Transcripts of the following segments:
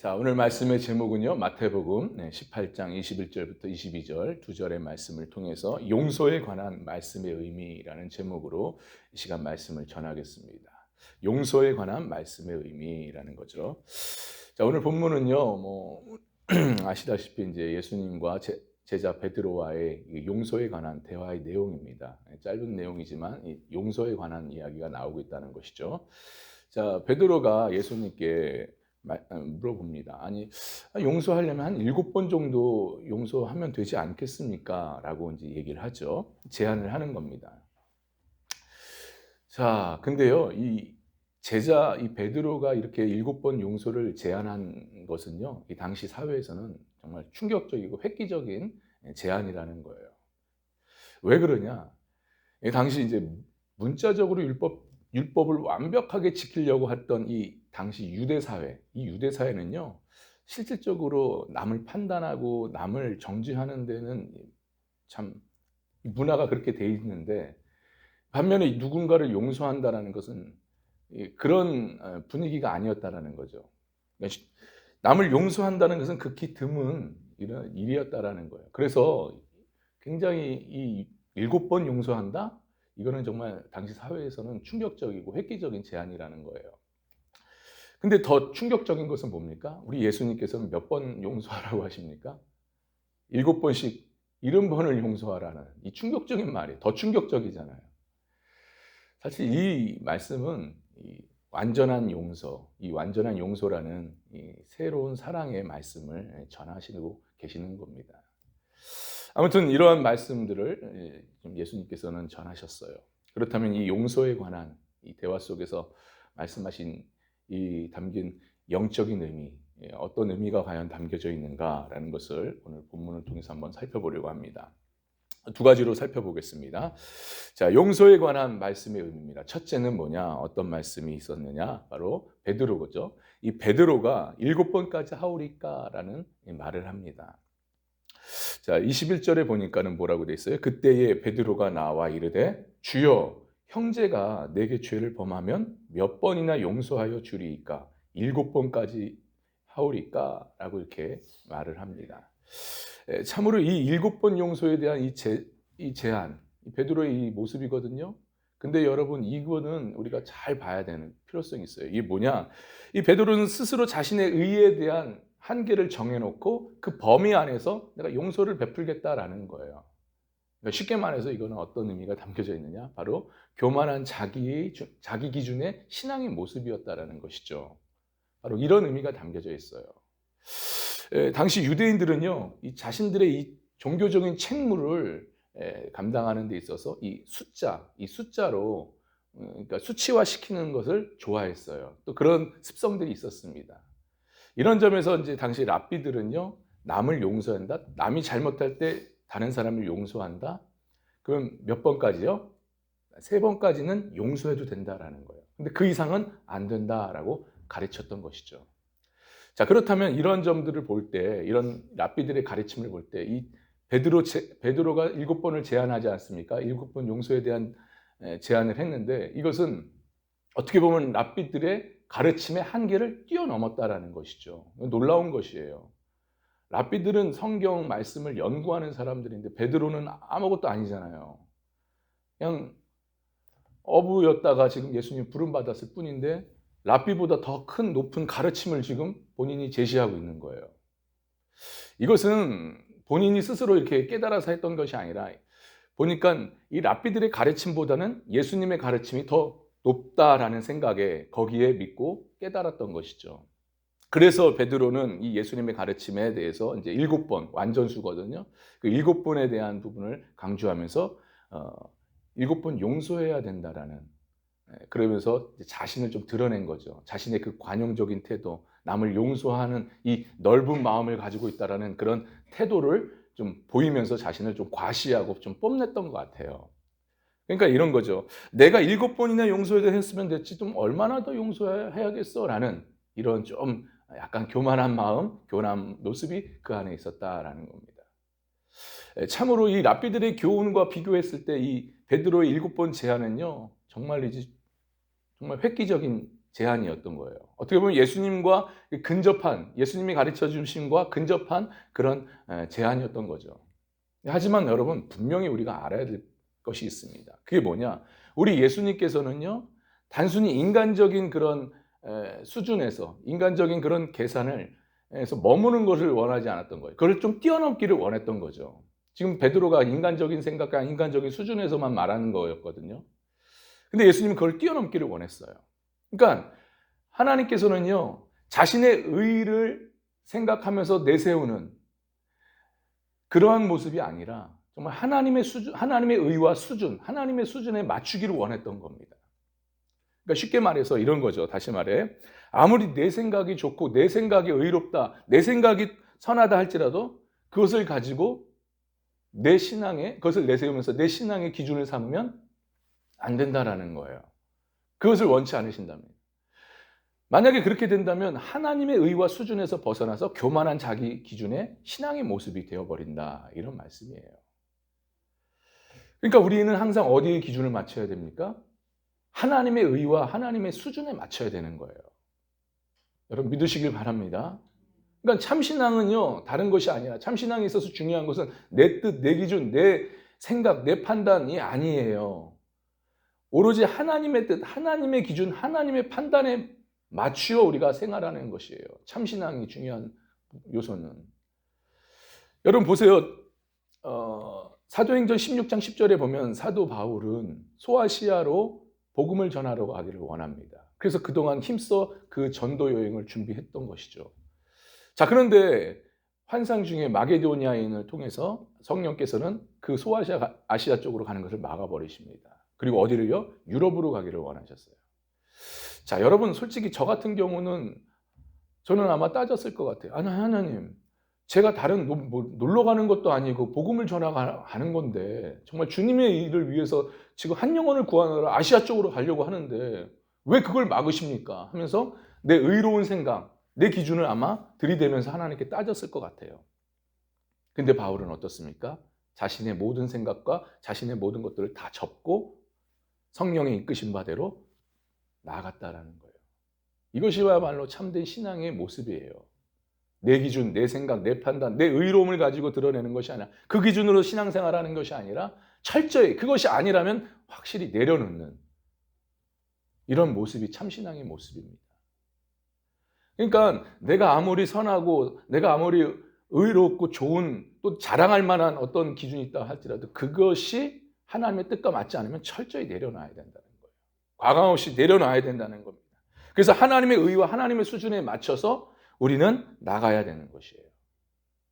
자, 오늘 말씀의 제목은요, 마태복음 18장 21절부터 22절 두 절의 말씀을 통해서 용서에 관한 말씀의 의미라는 제목으로 이 시간 말씀을 전하겠습니다. 용서에 관한 말씀의 의미라는 거죠. 자, 오늘 본문은요, 아시다시피 이제 예수님과 제자 베드로와의 이 용서에 관한 대화의 내용입니다. 짧은 내용이지만 이 용서에 관한 이야기가 나오고 있다는 것이죠. 자, 베드로가 예수님께 물어봅니다. 아니, 용서하려면 한 7번 정도 용서하면 되지 않겠습니까? 라고 이제 얘기를 하죠. 제안을 하는 겁니다. 자, 근데요, 이 베드로가 이렇게 7번 용서를 제안한 것은요, 이 당시 사회에서는 정말 충격적이고 획기적인 제안이라는 거예요. 왜 그러냐? 이 당시 이제 문자적으로 율법을 완벽하게 지키려고 했던 이 당시 유대 사회, 이 유대 사회는요, 실질적으로 남을 판단하고 남을 정죄하는 데는 참 문화가 그렇게 돼 있는데, 반면에 누군가를 용서한다라는 것은 그런 분위기가 아니었다라는 거죠. 그러니까 남을 용서한다는 것은 극히 드문 이런 일이었다라는 거예요. 그래서 굉장히 이 7번 용서한다? 이거는 정말 당시 사회에서는 충격적이고 획기적인 제안이라는 거예요. 근데 더 충격적인 것은 뭡니까? 우리 예수님께서는 몇 번 용서하라고 하십니까? 7번씩 70번을 용서하라는 이 충격적인 말이 더 충격적이잖아요. 사실 이 말씀은 이 완전한 용서, 이 완전한 용서라는 이 새로운 사랑의 말씀을 전하시고 계시는 겁니다. 아무튼 이러한 말씀들을 예수님께서는 전하셨어요. 그렇다면 이 용서에 관한 이 대화 속에서 말씀하신 이 담긴 영적인 의미, 어떤 의미가 과연 담겨져 있는가라는 것을 오늘 본문을 통해서 한번 살펴보려고 합니다. 두 가지로 살펴보겠습니다. 자, 용서에 관한 말씀의 의미입니다. 첫째는 뭐냐? 어떤 말씀이 있었느냐? 바로 베드로죠. 이 베드로가 7번까지 하오리까라는 말을 합니다. 자, 21절에 보니까는 뭐라고 돼 있어요? 그때에 베드로가 나와 이르되 주여, 형제가 내게 죄를 범하면 몇 번이나 용서하여 주리이까? 7번까지 하오리까? 라고 이렇게 말을 합니다. 참으로 이 7번 용서에 대한 이 제안, 베드로의 이 모습이거든요. 근데 여러분, 이거는 우리가 잘 봐야 되는 필요성이 있어요. 이게 뭐냐? 이 베드로는 스스로 자신의 의에 대한 한계를 정해놓고 그 범위 안에서 내가 용서를 베풀겠다라는 거예요. 그러니까 쉽게 말해서 이거는 어떤 의미가 담겨져 있느냐? 바로 교만한 자기 기준의 신앙의 모습이었다라는 것이죠. 바로 이런 의미가 담겨져 있어요. 당시 유대인들은요, 이 자신들의 이 종교적인 책무를 감당하는 데 있어서 이 숫자로 그러니까 수치화시키는 것을 좋아했어요. 또 그런 습성들이 있었습니다. 이런 점에서 이제 당시 랍비들은요, 남을 용서한다. 남이 잘못할 때 다른 사람을 용서한다. 그럼 몇 번까지요? 3번까지는 용서해도 된다라는 거예요. 근데 그 이상은 안 된다라고 가르쳤던 것이죠. 자, 그렇다면 이런 점들을 볼 때, 이런 랍비들의 가르침을 볼 때, 이 베드로가 7번을 제안하지 않습니까? 7번 용서에 대한 제안을 했는데, 이것은 어떻게 보면 랍비들의 가르침의 한계를 뛰어넘었다라는 것이죠. 놀라운 것이에요. 랍비들은 성경 말씀을 연구하는 사람들인데 베드로는 아무것도 아니잖아요. 그냥 어부였다가 지금 예수님 부름받았을 뿐인데 랍비보다 더 큰 높은 가르침을 지금 본인이 제시하고 있는 거예요. 이것은 본인이 스스로 이렇게 깨달아서 했던 것이 아니라 보니까 이 랍비들의 가르침보다는 예수님의 가르침이 더 높다라는 생각에 거기에 믿고 깨달았던 것이죠. 그래서 베드로는 이 예수님의 가르침에 대해서 이제 7번 완전수거든요. 그 7번에 대한 부분을 강조하면서 7번 용서해야 된다라는, 그러면서 자신을 좀 드러낸 거죠. 자신의 그 관용적인 태도, 남을 용서하는 이 넓은 마음을 가지고 있다라는 그런 태도를 좀 보이면서 자신을 좀 과시하고 좀 뽐냈던 것 같아요. 그러니까 이런 거죠. 내가 7번이나 용서했으면 됐지 좀 얼마나 더 용서해야겠어? 라는 이런 좀 약간 교만한 마음, 교남 모습이 그 안에 있었다라는 겁니다. 참으로 이 랍비들의 교훈과 비교했을 때 이 베드로의 7번 제안은요, 정말 획기적인 제안이었던 거예요. 어떻게 보면 예수님과 근접한, 예수님이 가르쳐 주심과 근접한 그런 제안이었던 거죠. 하지만 여러분, 분명히 우리가 알아야 될 것이 있습니다. 그게 뭐냐? 우리 예수님께서는요, 단순히 인간적인 그런 수준에서, 인간적인 그런 계산을 해서 머무는 것을 원하지 않았던 거예요. 그걸 좀 뛰어넘기를 원했던 거죠. 지금 베드로가 인간적인 생각과 인간적인 수준에서만 말하는 거였거든요. 근데 예수님은 그걸 뛰어넘기를 원했어요. 그러니까 하나님께서는요, 자신의 의를 생각하면서 내세우는 그러한 모습이 아니라 정말 하나님의 수준, 하나님의 의와 수준, 하나님의 수준에 맞추기를 원했던 겁니다. 그러니까 쉽게 말해서 이런 거죠. 다시 말해, 아무리 내 생각이 좋고 내 생각이 의롭다, 내 생각이 선하다 할지라도 그것을 가지고 내 신앙에, 그것을 내세우면서 내 신앙의 기준을 삼으면 안 된다라는 거예요. 그것을 원치 않으신다면. 만약에 그렇게 된다면 하나님의 의와 수준에서 벗어나서 교만한 자기 기준의 신앙의 모습이 되어버린다. 이런 말씀이에요. 그러니까 우리는 항상 어디에 기준을 맞춰야 됩니까? 하나님의 의와 하나님의 수준에 맞춰야 되는 거예요. 여러분 믿으시길 바랍니다. 그러니까 참신앙은요, 다른 것이 아니라, 참신앙에 있어서 중요한 것은 내 뜻, 내 기준, 내 생각, 내 판단이 아니에요. 오로지 하나님의 뜻, 하나님의 기준, 하나님의 판단에 맞추어 우리가 생활하는 것이에요. 참신앙이 중요한 요소는. 여러분 보세요. 사도행전 16장 10절에 보면 사도 바울은 소아시아로 복음을 전하러 가기를 원합니다. 그래서 그동안 힘써 그 전도 여행을 준비했던 것이죠. 자, 그런데 환상 중에 마게도니아인을 통해서 성령께서는 그 아시아 쪽으로 가는 것을 막아버리십니다. 그리고 어디를요? 유럽으로 가기를 원하셨어요. 자, 여러분 솔직히 저 같은 경우는 저는 아마 따졌을 것 같아요. 아니, 하나님, 제가 다른 놀러 가는 것도 아니고 복음을 전하가는 건데 정말 주님의 일을 위해서 지금 한 영혼을 구하느라 아시아 쪽으로 가려고 하는데 왜 그걸 막으십니까? 하면서 내 의로운 생각, 내 기준을 아마 들이대면서 하나님께 따졌을 것 같아요. 근데 바울은 어떻습니까? 자신의 모든 생각과 자신의 모든 것들을 다 접고 성령의 이끄신 바대로 나아갔다라는 거예요. 이것이야말로 참된 신앙의 모습이에요. 내 기준, 내 생각, 내 판단, 내 의로움을 가지고 드러내는 것이 아니라 그 기준으로 신앙생활하는 것이 아니라 철저히 그것이 아니라면 확실히 내려놓는 이런 모습이 참신앙의 모습입니다. 그러니까 내가 아무리 선하고 내가 아무리 의롭고 좋은 또 자랑할 만한 어떤 기준이 있다 할지라도 그것이 하나님의 뜻과 맞지 않으면 철저히 내려놔야 된다는 거예요. 과감 없이 내려놔야 된다는 겁니다. 그래서 하나님의 의와 하나님의 수준에 맞춰서 우리는 나가야 되는 것이에요.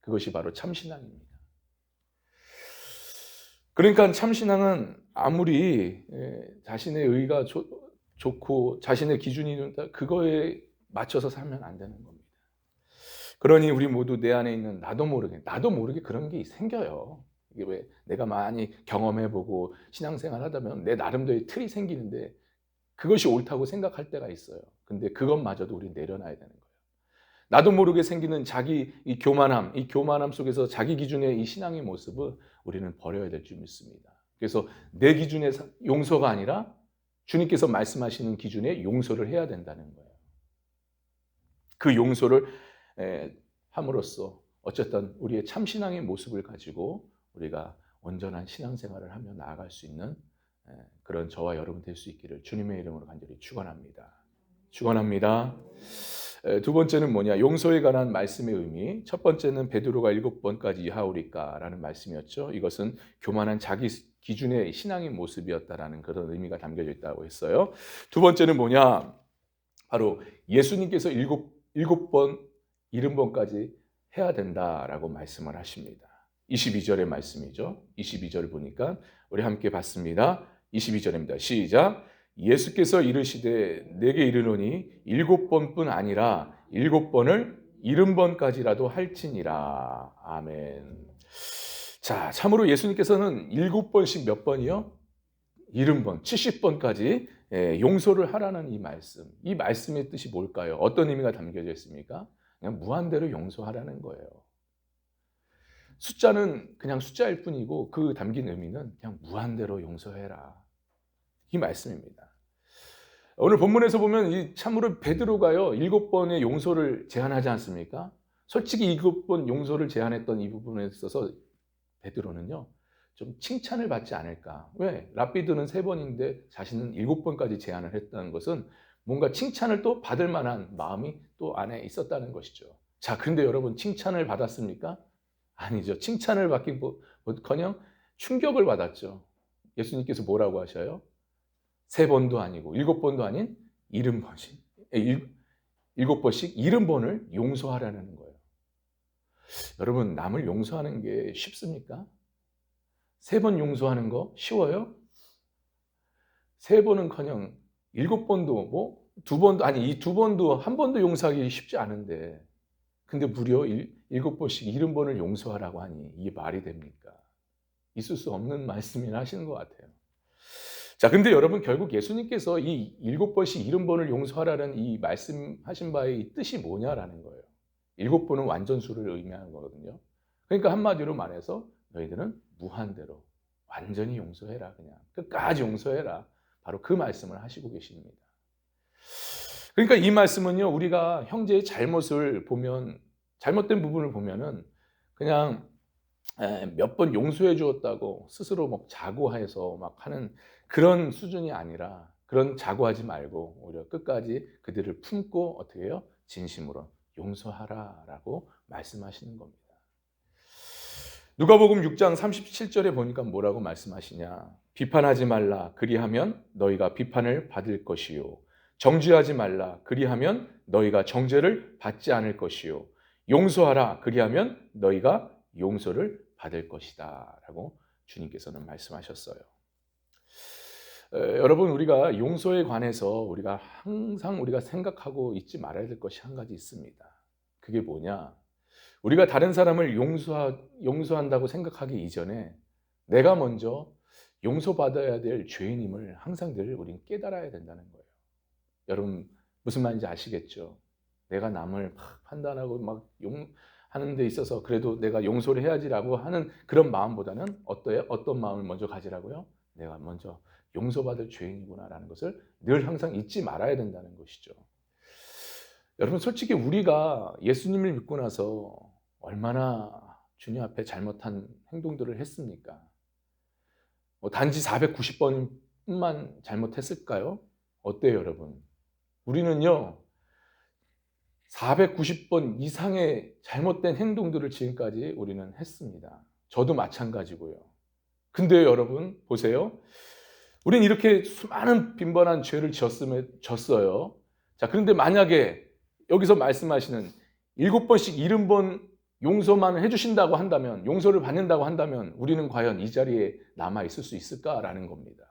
그것이 바로 참신앙입니다. 그러니까 참신앙은 아무리 자신의 의가 좋고 자신의 기준이 좋다 그거에 맞춰서 살면 안 되는 겁니다. 그러니 우리 모두 내 안에 있는 나도 모르게 그런 게 생겨요. 이게 왜 내가 많이 경험해보고 신앙생활 하다 보면 내 나름대로의 틀이 생기는데 그것이 옳다고 생각할 때가 있어요. 근데 그것마저도 우리 내려놔야 되는 거예요. 나도 모르게 생기는 자기 이 교만함 속에서 자기 기준의 이 신앙의 모습을 우리는 버려야 될 줄 믿습니다. 그래서 내 기준의 용서가 아니라 주님께서 말씀하시는 기준의 용서를 해야 된다는 거예요. 그 용서를 함으로써 어쨌든 우리의 참신앙의 모습을 가지고 우리가 온전한 신앙생활을 하며 나아갈 수 있는 그런 저와 여러분 될 수 있기를 주님의 이름으로 간절히 축원합니다. 축원합니다. 두 번째는 뭐냐? 용서에 관한 말씀의 의미. 첫 번째는 베드로가 7번까지 이하오리까라는 말씀이었죠. 이것은 교만한 자기 기준의 신앙의 모습이었다라는 그런 의미가 담겨져 있다고 했어요. 두 번째는 뭐냐? 바로 예수님께서 7번, 70번까지 해야 된다라고 말씀을 하십니다. 22절의 말씀이죠. 22절을 보니까 우리 함께 봤습니다. 22절입니다. 시작. 예수께서 이르시되 내게 이르노니 7번뿐 아니라 7번을 70번까지라도 할지니라. 아멘. 자, 참으로 예수님께서는 7번씩 몇 번이요? 70번, 70번까지 용서를 하라는 이 말씀. 이 말씀의 뜻이 뭘까요? 어떤 의미가 담겨져 있습니까? 그냥 무한대로 용서하라는 거예요. 숫자는 그냥 숫자일 뿐이고 그 담긴 의미는 그냥 무한대로 용서해라. 이 말씀입니다. 오늘 본문에서 보면 이 참으로 베드로가요 7번의 용서를 제안하지 않습니까? 솔직히 7번 용서를 제안했던 이 부분에 있어서 베드로는요 좀 칭찬을 받지 않을까. 왜? 랍비드는 3번인데 자신은 7번까지 제안을 했다는 것은 뭔가 칭찬을 또 받을 만한 마음이 또 안에 있었다는 것이죠. 자, 근데 여러분 칭찬을 받았습니까? 아니죠. 칭찬을 받기커녕 충격을 받았죠. 예수님께서 뭐라고 하셔요? 3번도 아니고 7번도 아닌 70번씩, 7번씩 70번을 용서하라는 거예요. 여러분, 남을 용서하는 게 쉽습니까? 3번 용서하는 거 쉬워요? 3번은커녕 7번도 뭐 2번도 아니 이 2번도 1번도 용서하기 쉽지 않은데 근데 무려 7번씩 70번을 용서하라고 하니 이게 말이 됩니까? 있을 수 없는 말씀이나 하시는 것 같아요. 자, 근데 여러분 결국 예수님께서 이 7번씩 70번을 용서하라는 이 말씀하신 바의 뜻이 뭐냐라는 거예요. 7번은 완전수를 의미하는 거거든요. 그러니까 한마디로 말해서 너희들은 무한대로 완전히 용서해라. 그냥 끝까지 용서해라. 바로 그 말씀을 하시고 계십니다. 그러니까 이 말씀은요 우리가 형제의 잘못을 보면 잘못된 부분을 보면은 그냥 몇 번 용서해 주었다고 스스로 막 자고해서 막 하는 그런 수준이 아니라 그런 자고하지 말고 오히려 끝까지 그들을 품고 어떻게 해요? 진심으로 용서하라라고 말씀하시는 겁니다. 누가복음 6장 37절에 보니까 뭐라고 말씀하시냐? 비판하지 말라. 그리하면 너희가 비판을 받을 것이요. 정죄하지 말라. 그리하면 너희가 정죄를 받지 않을 것이요. 용서하라. 그리하면 너희가 용서를 받을 것이다. 라고 주님께서는 말씀하셨어요. 여러분, 우리가 용서에 관해서 우리가 항상 우리가 생각하고 잊지 말아야 될 것이 한 가지 있습니다. 그게 뭐냐? 우리가 다른 사람을 용서한다고 생각하기 이전에 내가 먼저 용서받아야 될 죄인임을 항상 늘 우리는 깨달아야 된다는 거예요. 여러분 무슨 말인지 아시겠죠? 내가 남을 막 판단하고 막 하는 데 있어서 그래도 내가 용서를 해야지라고 하는 그런 마음보다는 어떤 마음을 먼저 가지라고요? 내가 먼저 용서받을 죄인이구나라는 것을 늘 항상 잊지 말아야 된다는 것이죠. 여러분 솔직히 우리가 예수님을 믿고 나서 얼마나 주님 앞에 잘못한 행동들을 했습니까? 단지 490번만 잘못했을까요? 어때요 여러분? 우리는요 490번 이상의 잘못된 행동들을 지금까지 우리는 했습니다. 저도 마찬가지고요. 근데 여러분 보세요. 우리는 이렇게 수많은 빈번한 죄를 졌어요. 자, 그런데 만약에 여기서 말씀하시는 7번씩 70번 용서만 해주신다고 한다면, 용서를 받는다고 한다면 우리는 과연 이 자리에 남아 있을 수 있을까라는 겁니다.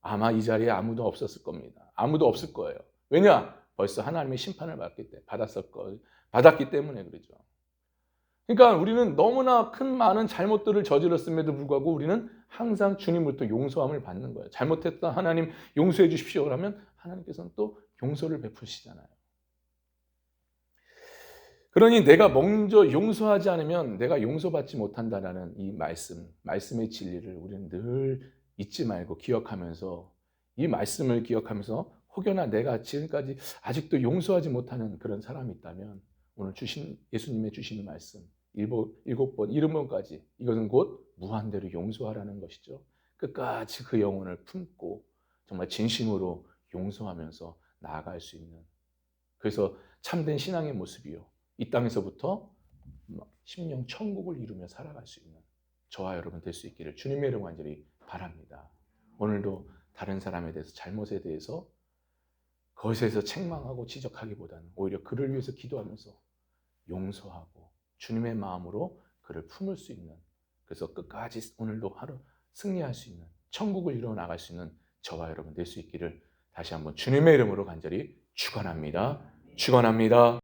아마 이 자리에 아무도 없었을 겁니다. 아무도 없을 거예요. 왜냐? 벌써 하나님의 심판을 받았기 때문에 그러죠. 그러니까 우리는 너무나 큰 많은 잘못들을 저질렀음에도 불구하고 우리는 항상 주님으로부터 용서함을 받는 거예요. 잘못했다 하나님 용서해 주십시오. 그러면 하나님께서는 또 용서를 베푸시잖아요. 그러니 내가 먼저 용서하지 않으면 내가 용서받지 못한다라는 이 말씀의 진리를 우리는 늘 잊지 말고 기억하면서 이 말씀을 기억하면서 혹여나 내가 지금까지 아직도 용서하지 못하는 그런 사람이 있다면 오늘 예수님의 주시는 말씀 7번, 70번까지 이것은 곧 무한대로 용서하라는 것이죠. 끝까지 그 영혼을 품고 정말 진심으로 용서하면서 나아갈 수 있는 그래서 참된 신앙의 모습이요. 이 땅에서부터 심령 천국을 이루며 살아갈 수 있는 저와 여러분 될 수 있기를 주님의 이름으로 간절히 바랍니다. 오늘도 다른 사람에 대해서 잘못에 대해서 거기서 책망하고 지적하기보다는 오히려 그를 위해서 기도하면서 용서하고 주님의 마음으로 그를 품을 수 있는 그래서 끝까지 오늘도 하루 승리할 수 있는 천국을 이루어 나갈 수 있는 저와 여러분 될 수 있기를 다시 한번 주님의 이름으로 간절히 축원합니다. 축원합니다.